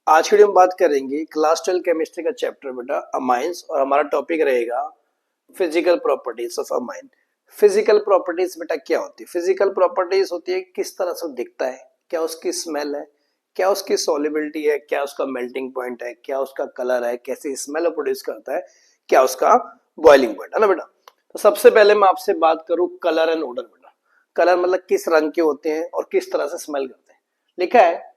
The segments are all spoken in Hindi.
आज की वीडियो में बात करेंगे क्लास 12 केमिस्ट्री का चैप्टर बेटा अमाइंस, और हमारा टॉपिक रहेगा physical properties of amine. Physical properties बेटा क्या होती है? फिजिकल प्रॉपर्टीज होती है किस तरह से दिखता है, क्या उसकी स्मेल है, क्या उसकी सॉल्युबिलिटी है, क्या उसका मेल्टिंग पॉइंट है, क्या उसका कलर है, कैसी स्मेल प्रोड्यूस करता है, क्या उसका बॉइलिंग पॉइंट है ना बेटा। तो सबसे पहले मैं आपसे बात करूं कलर एंड ओडर बेटा। कलर मतलब किस रंग के होते हैं और किस तरह से स्मेल करते हैं। लिखा है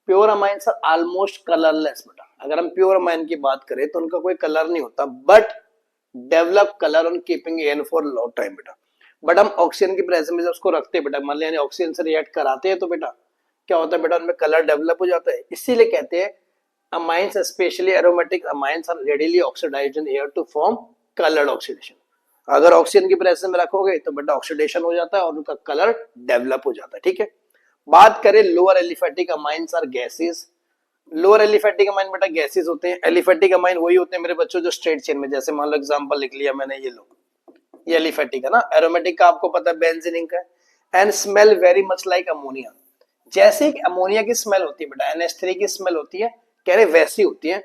pure amines are almost colourless बेटा। अगर हम प्योर अमाइन की बात करें तो उनका कोई कलर नहीं होता, but develop colour on keeping an for long time बेटा। बट हम ऑक्सीजन की प्रेजेंस में जब उसको रखते हैं बेटा, मान लिया ऑक्सीजन से रिएक्ट कराते हैं तो बेटा क्या होता है बेटा, उनमें कलर डेवलप हो जाता है। इसीलिए कहते हैं amines specially aromatic amines are readily oxidised in air to form coloured oxidation. अगर ऑक्सीजन की प्रेजेंस में रखोगे तो बेटा ऑक्सीडेशन हो जाता है और उनका कलर डेवलप हो जाता है। ठीक है, बात करें lower aliphatic amines are gases. Lower aliphatic amine बेटा गैसेस होते हैं। एलिफेटिक अमाइन वही होते हैं मेरे बच्चों जो स्ट्रेट चेन में, जैसे मान लो एग्जांपल लिख लिया मैंने, ये लो ये एलिफेटिक है ना। एरोमेटिक का आपको पता है बेंजीन का है। And smell very much like ammonia. जैसे कि अमोनिया की स्मेल होती है बेटा, NH3 की स्मेल होती है, कह रहे वैसी होती है।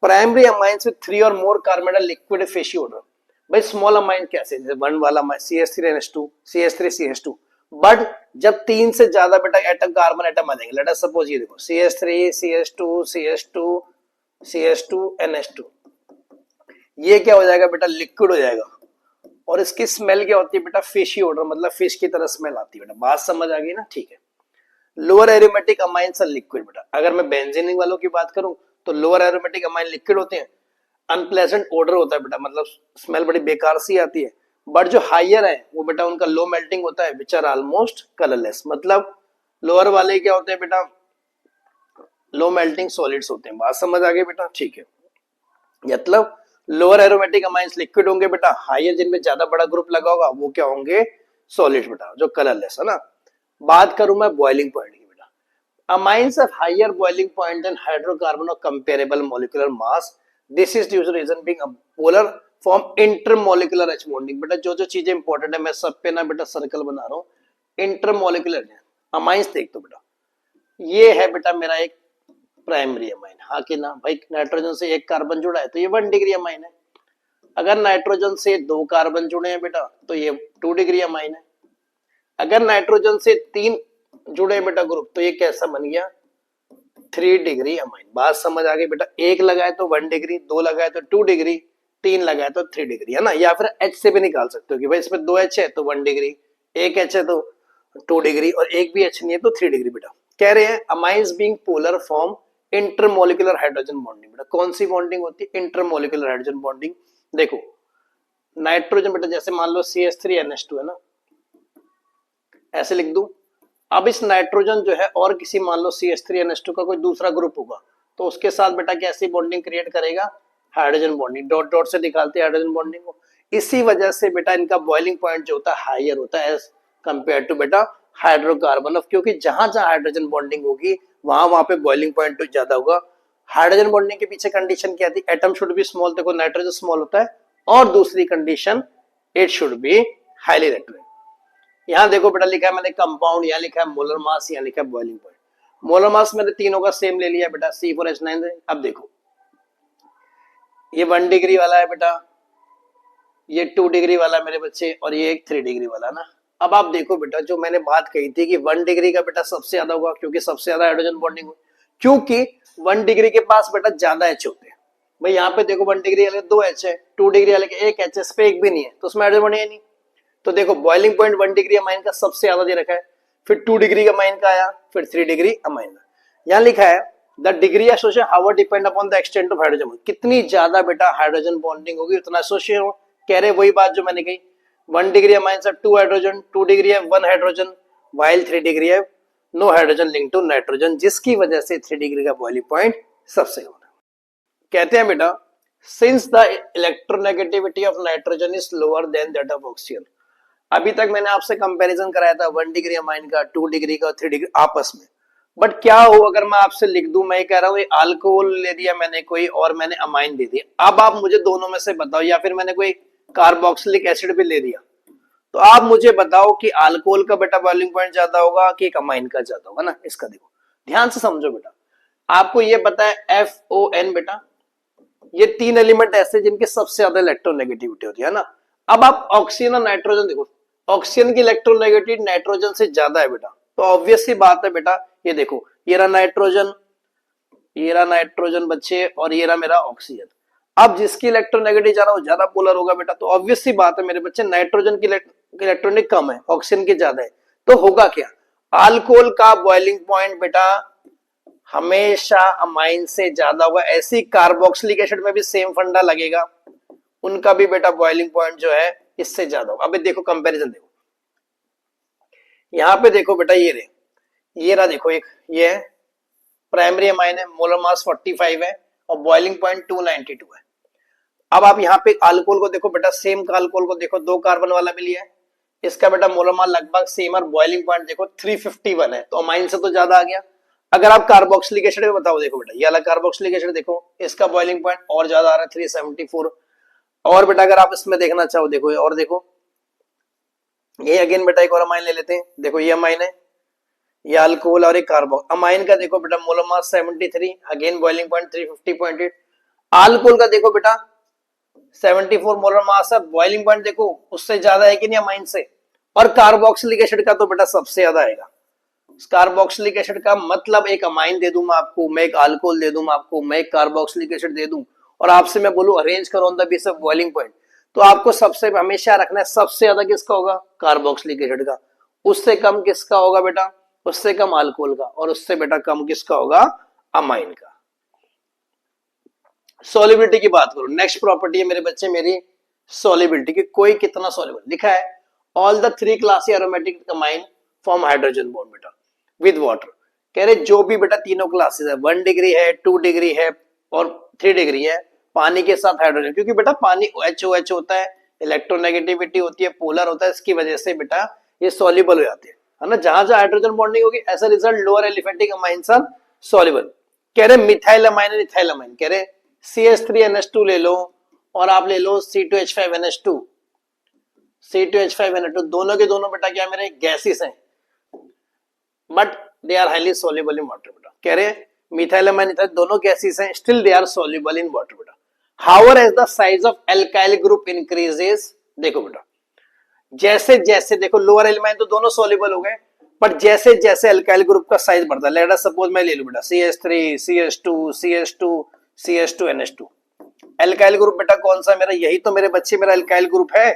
प्राइमरी अमाइन्स विद 3 और more carbon liquid fishy order. भाई स्मॉल अमाइन कैसे, जैसे वन वाला CH3NH2 CH3CH2। बट जब 3 से ज्यादा बेटा एटम कार्बन एटम आ जाएंगे, लेट अस सपोज ये देखो CH3 CH2 CH2 CH2 NH2, ये क्या हो जाएगा बेटा, लिक्विड हो जाएगा। और इसकी स्मेल क्या होती है बेटा, फिशी ऑर्डर, मतलब फिश की तरह स्मेल आती है बेटा। बात समझ आ गई ना? ठीक है। Lower aromatic amines are liquid बेटा। अगर मैं बेंजीन वालों की बात करूं तो लोअर एरोमेटिक अमाइन लिक्विड होते हैं। अनप्लेजेंट ऑर्डर होता है बेटा, मतलब स्मेल बड़ी बेकार सी आती है। बट जो हायर है वो बेटा उनका लो मेल्टिंग होता है, विच आर ऑलमोस्ट कलरलेस। मतलब लोअर वाले क्या होते हैं बेटा, लो मेल्टिंग सॉलिड्स होते हैं। बात समझ आ गई बेटा? ठीक है, मतलब लोअर एरोमेटिक अमाइंस लिक्विड होंगे बेटा, हायर जिनमें ज्यादा बड़ा ग्रुप लगा होगा वो क्या होंगे, सॉलिड बेटा, जो कलरलेस है ना। बात करूं मैं बॉइलिंग पॉइंट की बेटा, amines of higher boiling point than hydrocarbon of comparable molecular mass, this is due to reason being polar form intermolecular H bonding. बेटा जो जो चीजें इंपॉर्टेंट है मैं सब पे ना बेटा सर्कल बना रहा हूँ। इंटरमॉलिक्यूलर अमाइंस देख तो बेटा, ये है बेटा मेरा एक प्राइमरी अमाइन, हाँ कि ना भाई। नाइट्रोजन से एक कार्बन जुड़ा है तो ये 1 डिग्री अमाइन है। अगर नाइट्रोजन से 2 कार्बन जुड़े हैं बेटा तो ये 2 डिग्री अमाइन है। अगर नाइट्रोजन से 3 जुड़े हैं बेटा ग्रुप तो ये कैसा बन गया, 3 डिग्री अमाइन। बात समझ आ गई बेटा? एक लगाए तो 1 डिग्री, 2 लगाए तो 2 डिग्री, 3 लगाए तो 3 डिग्री है ना। या फिर H से भी निकाल सकते हो कि भाई इसमें 2 H है तो 1 डिग्री, 1 H है तो 2 डिग्री, और एक भी H नहीं है तो 3 डिग्री बेटा। कह रहे हैं amines being polar form intermolecular hydrogen bonding. बेटा कौन सी बॉन्डिंग होती है, इंटरमॉलिक्यूलर हाइड्रोजन बॉन्डिंग। देखो नाइट्रोजन बेटा जैसे मान लो CH3NH2 है ना, ऐसे लिख दूं। अब इस नाइट्रोजन जो है और किसी मान लो CH3NH2 का कोई दूसरा ग्रुप होगा तो उसके साथ बेटा कैसी बॉन्डिंग क्रिएट करेगा, हाइड्रोजन बॉन्डिंग। डॉट डॉट से दिखाते हैं हाइड्रोजन बॉन्डिंग को। इसी वजह से बेटा इनका बॉइलिंग पॉइंट जो होता है हायर होता है एज कंपेयर टू बेटा हाइड्रोकार्बन ऑफ, क्योंकि जहां जहां हाइड्रोजन बॉन्डिंग होगी वहां वहां पे बॉइलिंग पॉइंट तो ज्यादा होगा। हाइड्रोजन बॉन्डिंग के पीछे कंडीशन क्या थी, एटम शुड बी स्मॉल। देखो नाइट्रोजन स्मॉल होता है, और दूसरी condition it should be highly electronic. यहाँ देखो बेटा लिखा है मैंने कंपाउंड, यहाँ लिखा है मोलर मास, यहाँ लिखा है बॉइलिंग पॉइंट। मोलर मास मैंने तीनों का सेम ले लिया बेटा, C4H9 है। अब देखो ये 1 डिग्री वाला है बेटा, ये 2 डिग्री वाला मेरे बच्चे, और ये एक 3 डिग्री वाला ना। अब आप देखो बेटा जो मैंने बात कही थी कि 1 डिग्री का बेटा सबसे ज्यादा होगा क्योंकि सबसे ज्यादा हाइड्रोजन बॉन्डिंग हो, क्योंकि 1 डिग्री के पास बेटा ज्यादा H होते हैं। भाई यहाँ पे देखो 1 डिग्री वाले 2 H है, 2 डिग्री वाले के 1 H, इस पे एक भी नहीं है तो उसमें हाइड्रोजन बॉन्डिंग नहीं। तो देखो बॉइलिंग पॉइंट 1 डिग्री अमाइन का सबसे ज्यादा दे रखा है, फिर 2 डिग्री अमाइन का आया, फिर 3 डिग्री अमाइन का। यहाँ लिखा है the degree association how depend upon the extent of hydrogen. कितनी ज्यादा बेटा हाइड्रोजन बॉन्डिंग होगी उतना एसोसिएशन हो। कह रहे वही बात जो मैंने कही, 1 डिग्री अमाइन से 2 हाइड्रोजन, 2 डिग्री है 1 हाइड्रोजन, वाइल 3 डिग्री है no hydrogen link to nitrogen, जिसकी वजह से 3 डिग्री का बॉइलिंग पॉइंट सबसे होना। कहते हैं बेटा since the electronegativity of nitrogen is lower than that of oxygen. अभी तक मैंने आपसे कंपैरिजन कराया था 1 डिग्री अमाइन का, 2 डिग्री का और 3 डिग्री आपस में। बट क्या हो अगर मैं आपसे लिख दूं, मैं कह रहा हूं अल्कोहल ले दिया मैंने कोई और मैंने अमाइन दे दिया। अब आप मुझे दोनों में से बताओ, या फिर मैंने कोई कार्बोक्सिलिक एसिड भी ले दिया, तो आप मुझे बताओ कि अल्कोहल का बेटा बॉइलिंग पॉइंट ज्यादा होगा कि एक अमाइन का ज्यादा होगा ना। इसका देखो ध्यान से समझो बेटा, आपको ये पता है FON बेटा, ये 3 एलिमेंट ऐसे जिनकी सबसे ज्यादा इलेक्ट्रोनेगेटिविटी होती है ना। अब आप ऑक्सीजन और नाइट्रोजन देखो, ऑक्सीजन की इलेक्ट्रोनेगेटिविटी नाइट्रोजन से ज्यादा है बेटा, तो ऑब्वियस सी बात है बेटा, ये देखो ये रहा नाइट्रोजन, ये रहा नाइट्रोजन बच्चे, और ये रहा मेरा ऑक्सीजन। अब जिसकी इलेक्ट्रोनेगेटिव ज्यादा वो ज्यादा पोलर होगा बेटा, तो ऑब्वियस सी बात है मेरे बच्चे, नाइट्रोजन की इलेक्ट्रॉनिक कम है, ऑक्सीजन की ज्यादा है, तो होगा क्या, अल्कोहल का बॉइलिंग पॉइंट बेटा हमेशा अमाइन से ज्यादा होगा। ऐसी कार्बोक्सिलिक एसिड में भी सेम फंडा लगेगा, उनका भी बेटा बॉइलिंग पॉइंट जो है इससे ज्यादा होगा। अबे देखो कंपैरिजन देखो, यहां पे देखो बेटा ये रहा देखो, एक ये है प्राइमरी अमाइन है, मोलर मास 45 है और बॉइलिंग पॉइंट 292 है। अब आप यहाँ पे अल्कोहल को देखो बेटा, सेम का अल्कोहल को देखो, 2 कार्बन वाला भी लिया है, इसका बेटा मोलर मास लगभग सेम और बॉइलिंग पॉइंट देखो 351 है, तो अमाइन से तो ज्यादा आ गया। अगर आप कार्बोक्सिलिक एसिड में बताओ, देखो बेटा ये वाला कार्बोक्सिलिक एसिड देखो, इसका बॉइलिंग पॉइंट और ज्यादा आ रहा है 374। और बेटा अगर आप इसमें देखना चाहो देखो, और देखो ये अगेन बेटा एक और अमाइन ले लेते हैं, देखो ये अमाइन है, ये अल्कोहल और एक कार्बो। अमाइन का देखो बेटा molar mass 73, again boiling point 350.8। Alcohol का देखो बेटा 74 मोलर मास है, बॉइलिंग पॉइंट देखो उससे ज्यादा है कि नहीं अमाइन से। और कार्बोक्सिलिक एसिड का तो बेटा सबसे ज्यादा आएगा। कार्बोक्सिलिक एसिड का मतलब एक अमाइन दे दूं मैं आपको, मैं एक अल्कोहल दे दूं आपको, मैं एक कार्बोक्सिलिक एसिड दे दूं, और आपसे मैं बोलूं अरेंज करो on the basis of boiling point, तो आपको सबसे हमेशा रखना है सबसे ज्यादा किसका होगा, कार्बोक्सिलिक एसिड का, उससे कम किसका होगा बेटा, उससे कम अल्कोहल का, और उससे बेटा कम किसका होगा, अमाइन का। सॉल्युबिलिटी की बात करो, नेक्स्ट प्रॉपर्टी है मेरे बच्चे मेरी सॉल्युबिलिटी की, कोई कितना सॉल्युबल लिखा है, all the 3 classy aromatic amine form hydrogen bond बेटा विद वाटर। कह रहे जो भी बेटा तीनों क्लासेस है, 1 डिग्री है, 2 डिग्री है और 3 डिग्री है, पानी के साथ हाइड्रोजन, क्योंकि बेटा पानी OH होता है, इलेक्ट्रोनेगेटिविटी होती है, पोलर होता है, इसकी वजह से बेटा ये सॉल्युबल हो जाते हैं, है ना। जहां जहां हाइड्रोजन बॉन्डिंग होगी as a result lower aliphatic amines are soluble. कह रहे मिथाइल अमाइन और इथाइल अमाइन, कह रहे CH3NH2 ले लो और आप ले लो C2H5NH2, C2H5NH2 दोनों के दोनों बेटा क्या मेरे गैसेस हैं, but they are highly soluble in water बेटा। कह रहे मिथाइल अमाइन इथाइल दोनों गैसेस हैं, still they are soluble in water बेटा। However as the size of alkyl group increases, देखो बेटा जैसे जैसे देखो लोअर एलिमेंट तो दोनों सॉल्युबल हो गए, बट जैसे जैसे एल्काइल ग्रुप का साइज बढ़ता है, लेट अस सपोज मैं ले लूं बेटा CH3 CH2 CH2 CH2NH2, alkyl group बेटा कौन सा मेरा, यही तो मेरे बच्चे मेरा एल्काइल ग्रुप है।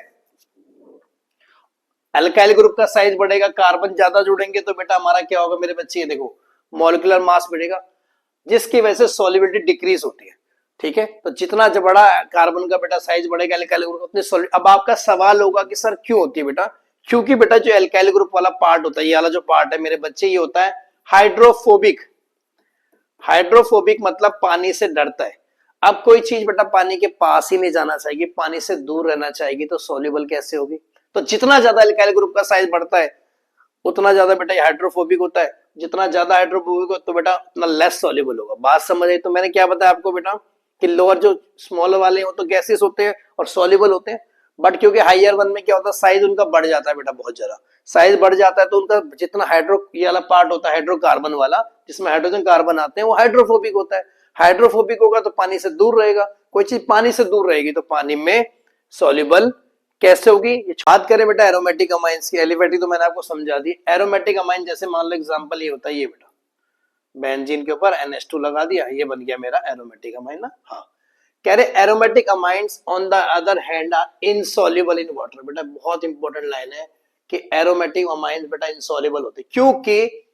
एल्काइल ग्रुप का साइज बढ़ेगा, कार्बन ज्यादा जुड़ेंगे, तो बेटा हमारा क्या होगा मेरे बच्चे, ये देखो मॉलिक्यूलर मास बढ़ेगा, जिसकी वजह से सॉल्युबिलिटी डिक्रीज होती है, ठीक है। तो जितना बड़ा कार्बन का बेटा साइज बढ़ेगा एल्काइल ग्रुप उतनी। अब आपका सवाल होगा कि सर क्यों होती है बेटा, क्योंकि बेटा जो एल्काइल ग्रुप वाला पार्ट होता है, ये वाला जो पार्ट है मेरे बच्चे, ये होता है हाइड्रोफोबिक। हाइड्रोफोबिक मतलब पानी से डरता है। अब कोई चीज बेटा पानी के पास ही नहीं जाना चाहिए, पानी से दूर रहना चाहिए, तो सॉल्युबल कैसे होगी। तो जितना ज्यादा एल्काइल ग्रुप का साइज बढ़ता है उतना ज्यादा बेटा हाइड्रोफोबिक होता है, जितना ज्यादा हाइड्रोफोबिक हो तो बेटा उतना लेस सॉल्युबल होगा। बात समझ आई। तो मैंने क्या बताया आपको बेटा कि लोअर जो स्मॉल वाले हो तो गैसेस होते हैं और सॉल्युबल होते हैं, बट क्योंकि हाइयर वन में क्या होता है साइज उनका बढ़ जाता है बेटा, बहुत ज्यादा साइज बढ़ जाता है, तो उनका जितना हाइड्रो ये वाला पार्ट होता है हाइड्रोकार्बन वाला जिसमें हाइड्रोजन कार्बन आते हैं वो हाइड्रोफोबिक होता है। हाइड्रोफोबिक होगा तो पानी से दूर रहेगा, कोई चीज पानी से दूर रहेगी तो पानी में सॉल्युबल कैसे होगी। बात करें बेटा एरोमेटिक अमाइंस की, एलिफेटिक तो मैंने आपको समझा दी। एरोमेटिक अमाइन जैसे मान लो एग्जांपल ये होता है, ये बेटा बेंजीन के ऊपर NH2 लगा दिया, ये बन गया मेरा एरोमेटिक अमाइन ना। हाँ कह रहे aromatic amines on the other hand are insoluble in water. बेटा बहुत इंपॉर्टेंट लाइन है कि एरोमेटिक अमाइंस बेटा इनसॉल्युबल होते हैं, क्योंकि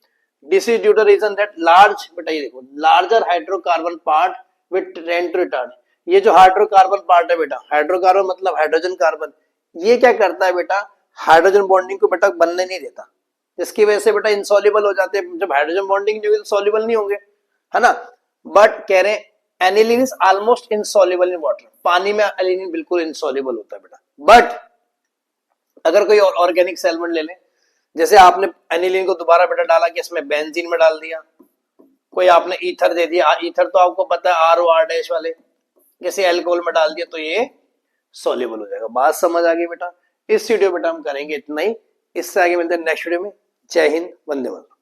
this is due to reason that large, बेटा ये देखो larger hydrocarbon part with tend to retard. ये जो हाइड्रोकार्बन पार्ट है बेटा, हाइड्रोकार्बन मतलब हाइड्रोजन कार्बन, ये क्या करता है बेटा हाइड्रोजन बॉन्डिंग को बेटा बनने नहीं देता, जिसकी वजह से बेटा इनसॉल्युबल हो जाते हैं। जब हाइड्रोजन बॉन्डिंग नहीं होगी तो सॉल्युबल नहीं होंगे, है ना। बट कह रहे aniline is almost insoluble in water, पानी में एनिलीन बिल्कुल इनसॉल्युबल होता है बेटा। बट अगर कोई ऑर्गेनिक सॉल्वेंट ले लें, जैसे आपने एनिलीन को दोबारा बेटा डाला कि इसमें बेंजीन में डाल दिया, कोई आपने ईथर दे दिया, ईथर तो आपको पता है ROR- वाले, जैसे अल्कोहल में डाल दिया तो ये सॉल्युबल हो जाएगा। बात समझ आ गई बेटा। इस वीडियो बेटा हम करेंगे इतना ही, इससे आगे मिलते हैं नेक्स्ट वीडियो में। जय हिंद, वंदे मातरम।